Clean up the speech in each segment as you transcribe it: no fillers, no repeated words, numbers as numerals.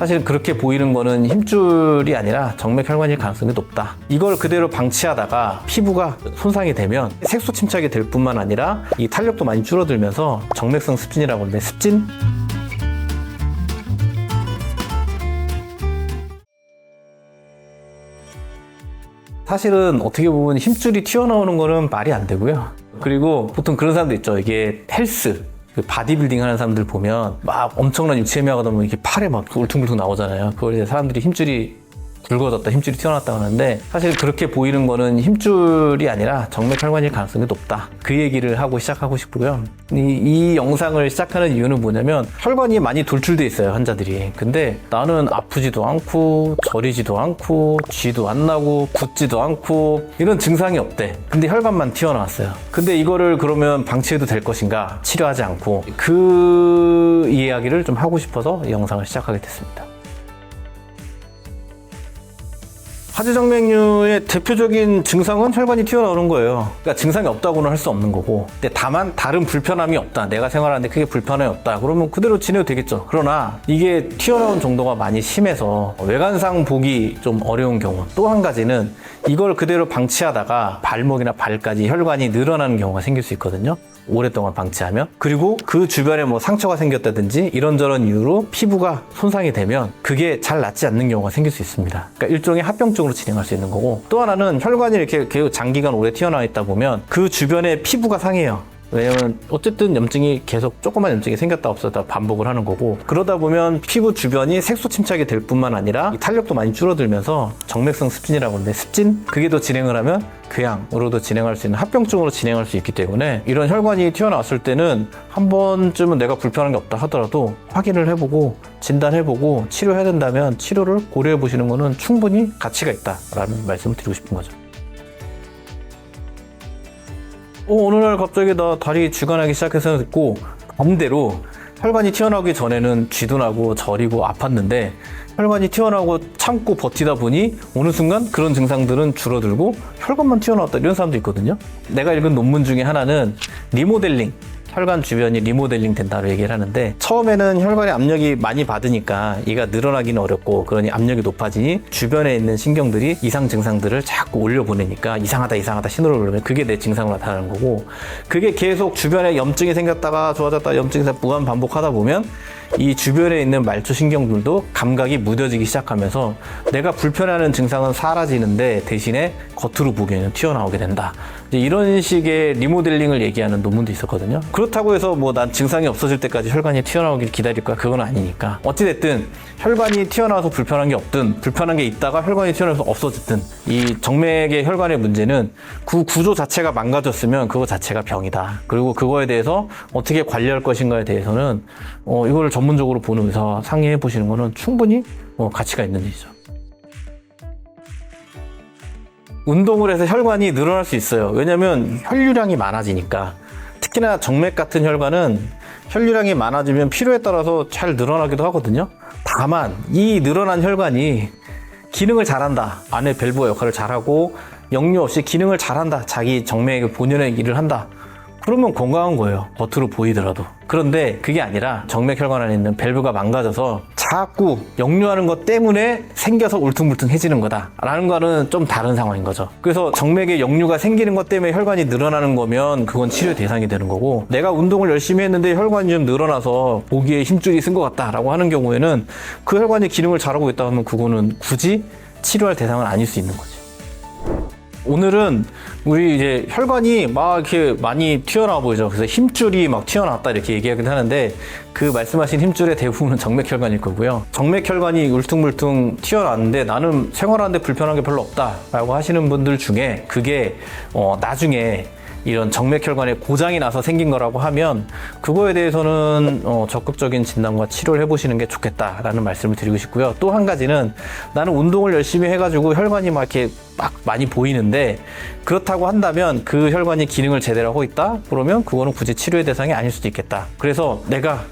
사실 그렇게 보이는 거는 힘줄이 아니라 정맥혈관일 가능성이 높다. 이걸 그대로 방치하다가 피부가 손상이 되면 색소 침착이 될 뿐만 아니라 이 탄력도 많이 줄어들면서 정맥성 습진이라고 하는데 습진? 사실은 어떻게 보면 힘줄이 튀어나오는 거는 말이 안 되고요. 그리고 보통 그런 사람도 있죠. 이게 헬스, 바디빌딩 하는 사람들 보면 막 엄청난 육체미화가 하다 보면 이렇게 팔에 막 울퉁불퉁 나오잖아요. 그걸 이제 사람들이 힘줄이 굵어졌다, 힘줄이 튀어나왔다 하는데 사실 그렇게 보이는 거는 힘줄이 아니라 정맥혈관일 가능성이 높다. 그 얘기를 하고 시작하고 싶고요. 이 영상을 시작하는 이유는 뭐냐면 혈관이 많이 돌출돼 있어요, 환자들이. 근데 나는 아프지도 않고 저리지도 않고 쥐도 안 나고 붓지도 않고 이런 증상이 없대. 근데 혈관만 튀어나왔어요. 근데 이거를 그러면 방치해도 될 것인가? 치료하지 않고 그 이야기를 좀 하고 싶어서 이 영상을 시작하게 됐습니다. 하지정맥류의 대표적인 증상은 혈관이 튀어나오는 거예요. 그러니까 증상이 없다고는 할 수 없는 거고, 근데 다만 다른 불편함이 없다, 내가 생활하는데 크게 불편함이 없다, 그러면 그대로 지내도 되겠죠. 그러나 이게 튀어나온 정도가 많이 심해서 외관상 보기 좀 어려운 경우, 또 한 가지는 이걸 그대로 방치하다가 발목이나 발까지 혈관이 늘어나는 경우가 생길 수 있거든요. 오랫동안 방치하면. 그리고 그 주변에 뭐 상처가 생겼다든지 이런저런 이유로 피부가 손상이 되면 그게 잘 낫지 않는 경우가 생길 수 있습니다. 그러니까 일종의 합병증으로 진행할 수 있는 거고, 또 하나는 혈관이 이렇게 계속 장기간 오래 튀어나와 있다 보면 그 주변에 피부가 상해요. 왜냐면 어쨌든 염증이 계속 조그만 염증이 생겼다 없었다 반복을 하는 거고, 그러다 보면 피부 주변이 색소 침착이 될 뿐만 아니라 탄력도 많이 줄어들면서 정맥성 습진이라고 하는데 습진? 그게 더 진행을 하면 궤양으로도 진행할 수 있는 합병증으로 진행할 수 있기 때문에 이런 혈관이 튀어나왔을 때는 한 번쯤은 내가 불편한 게 없다 하더라도 확인을 해보고 진단해보고 치료해야 된다면 치료를 고려해 보시는 거는 충분히 가치가 있다라는 말씀을 드리고 싶은 거죠. 어느 날 갑자기 나 다리 쥐가 나기 시작해서 했고, 반대로 혈관이 튀어나오기 전에는 쥐도 나고 저리고 아팠는데 혈관이 튀어나오고 참고 버티다 보니 어느 순간 그런 증상들은 줄어들고 혈관만 튀어나왔다, 이런 사람도 있거든요. 내가 읽은 논문 중에 하나는 리모델링, 혈관 주변이 리모델링 된다고 얘기를 하는데, 처음에는 혈관에 압력이 많이 받으니까 이가 늘어나기는 어렵고, 그러니 압력이 높아지니 주변에 있는 신경들이 이상 증상들을 자꾸 올려보내니까 이상하다 신호를 보내면 그게 내 증상으로 나타나는 거고, 그게 계속 주변에 염증이 생겼다가 좋아졌다가 염증이 무한 반복하다 보면 이 주변에 있는 말초 신경들도 감각이 무뎌지기 시작하면서 내가 불편해하는 증상은 사라지는데 대신에 겉으로 보기에는 튀어나오게 된다. 이런 식의 리모델링을 얘기하는 논문도 있었거든요. 그렇다고 해서 뭐 난 증상이 없어질 때까지 혈관이 튀어나오길 기다릴 거야, 그건 아니니까. 어찌됐든 혈관이 튀어나와서 불편한 게 없든 불편한 게 있다가 혈관이 튀어나와서 없어졌든 이 정맥의 혈관의 문제는 그 구조 자체가 망가졌으면 그거 자체가 병이다. 그리고 그거에 대해서 어떻게 관리할 것인가에 대해서는 이걸 전문적으로 보는 의사와 상의해 보시는 거는 충분히 가치가 있는 일이죠. 운동을 해서 혈관이 늘어날 수 있어요. 왜냐면 혈류량이 많아지니까. 특히나 정맥 같은 혈관은 혈류량이 많아지면 필요에 따라서 잘 늘어나기도 하거든요. 다만 이 늘어난 혈관이 기능을 잘한다, 안에 밸브가 역할을 잘하고 역류 없이 기능을 잘한다, 자기 정맥의 본연의 일을 한다, 그러면 건강한 거예요, 겉으로 보이더라도. 그런데 그게 아니라 정맥 혈관 안에 있는 밸브가 망가져서 자꾸 역류하는 것 때문에 생겨서 울퉁불퉁해지는 거다라는 거는 좀 다른 상황인 거죠. 그래서 정맥에 역류가 생기는 것 때문에 혈관이 늘어나는 거면 그건 치료 대상이 되는 거고, 내가 운동을 열심히 했는데 혈관이 좀 늘어나서 보기에 힘줄이 쓴 것 같다라고 하는 경우에는 그 혈관이 기능을 잘하고 있다 하면 그거는 굳이 치료할 대상은 아닐 수 있는 거죠. 오늘은 우리 이제 혈관이 막 이렇게 많이 튀어나와 보이죠. 그래서 힘줄이 막 튀어나왔다 이렇게 얘기하긴 하는데, 그 말씀하신 힘줄의 대부분은 정맥혈관일 거고요. 정맥혈관이 울퉁불퉁 튀어나왔는데 나는 생활하는데 불편한 게 별로 없다라고 하시는 분들 중에 그게 나중에 이런 정맥혈관에 고장이 나서 생긴 거라고 하면 그거에 대해서는 적극적인 진단과 치료를 해보시는 게 좋겠다라는 말씀을 드리고 싶고요. 또 한 가지는 나는 운동을 열심히 해가지고 혈관이 막 이렇게 막 많이 보이는데, 그렇다고 한다면 그 혈관이 기능을 제대로 하고 있다? 그러면 그거는 굳이 치료의 대상이 아닐 수도 있겠다. 그래서 내가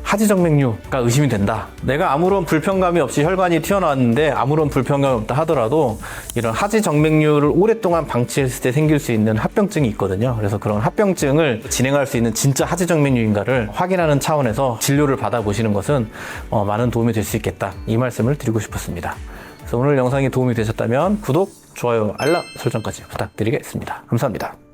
하지정맥류가 의심이 된다. 내가 아무런 불편감이 없이 혈관이 튀어나왔는데 아무런 불편감이 없다 하더라도 이런 하지정맥류를 오랫동안 방치했을 때 생길 수 있는 합병증이 있거든요. 그래서 그런 합병증을 진행할 수 있는 진짜 하지정맥류인가를 확인하는 차원에서 진료를 받아보시는 것은 많은 도움이 될 수 있겠다. 이 말씀을 드리고 싶었습니다. 그래서 오늘 영상이 도움이 되셨다면 구독, 좋아요, 알람 설정까지 부탁드리겠습니다. 감사합니다.